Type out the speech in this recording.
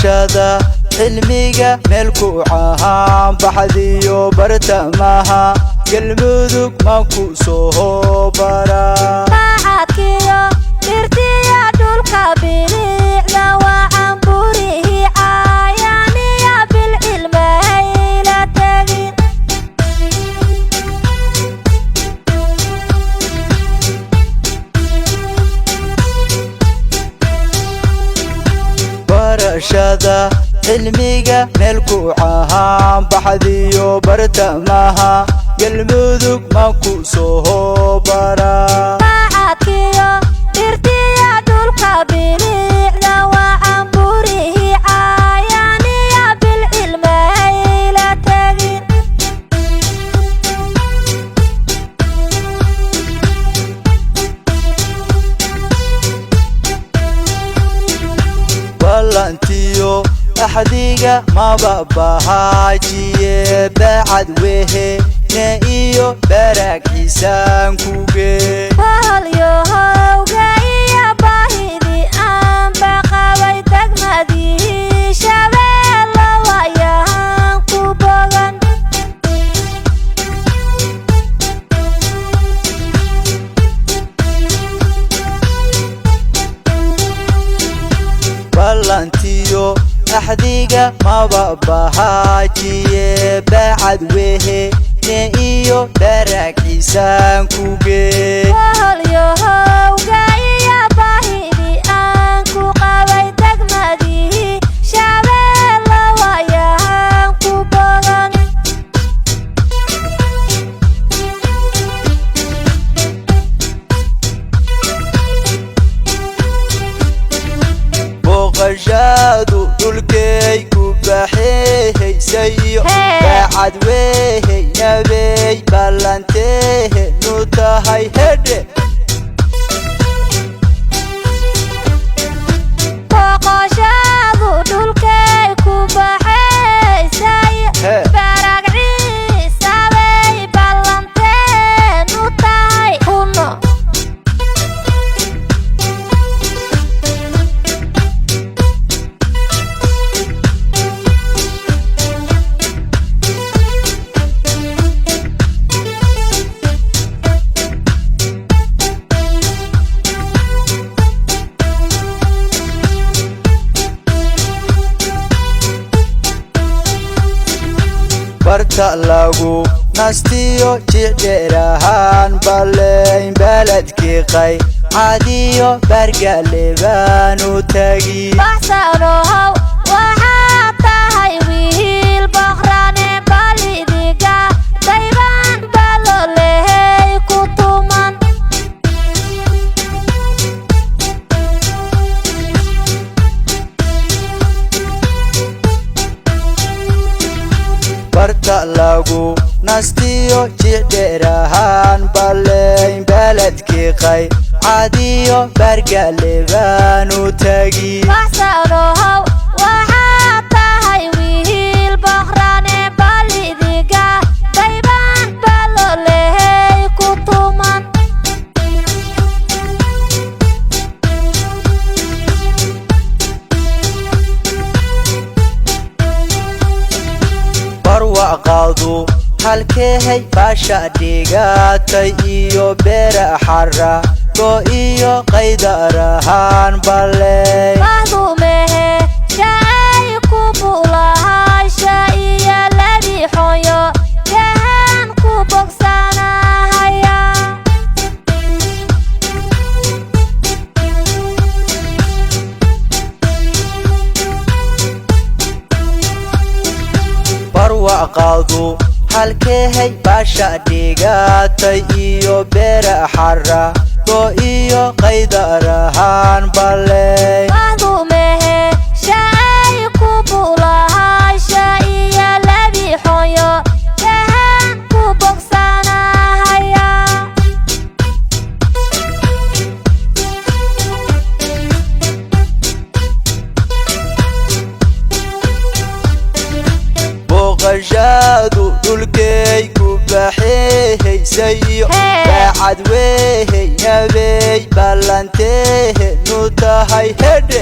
barashada cilmiga meelku caan baxdiyo bartamaha galmudug ma ku soo bara macadkiyo dhirtiya dhulka bilicda waa camburihi cayaaniya bilcilmi hayla tagin barashada cilmiga meelku caan baxdiyo bartamaha galmudug ma ku soo bara macadkiyo dhirtiya dhulka bilicda waa camburihi cayaaniya bilcilmi hayla tagin ballantiyo axdiga maba bahaajiye bacad wehe ne iyo baraagciisaan kuge bahalyohowga iyo baahidii aan baqabay degmadii shabeelle waayahan ku bogan ballantiyo axdiga maba bahaajiye bacad wehe ne iyo baraagciisaan kuge bahalyohowga iyo baahidii aan ku qabay degmadii shabeelle waayahan ku bogan booqashadu dhulkay ku baxaysayo bacad wehay nabey ballantehe nu tahay hedhe booqashadu dhulkay ku baxaysayo baraagciisabay ballanteenu tahay huno barta lagu nastiyo jidheerahaan baleyn baladkii qay caadiyo bargale baanu tagi baxsanohow waxaad tahay wiil boqrane balidiga daybaan balolehey ku tuman barta lagu nastiyo jidheerahaan baleyn baladkii qay caadiyo bargale baanu tagi baxsanohow waxaad tahay wiil boqrane balidiga daybaan balolehey ku tuman barwaqadu halkeehay baasha dhigatay iyo beera xara go iyo qaydarahaan baley mahdumehe shaay ku bulahasha iyo labixoyo yahan ku bogsanahaya barwaqadu halkeehay baasha dhigatay iyo beera xara go iyo qaydarahaan baley mahdumehe shaay ku bulahasha iyo labixoyo yahan ku bogsanahaya booqashadu dhulkay ku baxaysayo bacad wehay nabey ballantehe nu tahay hedhe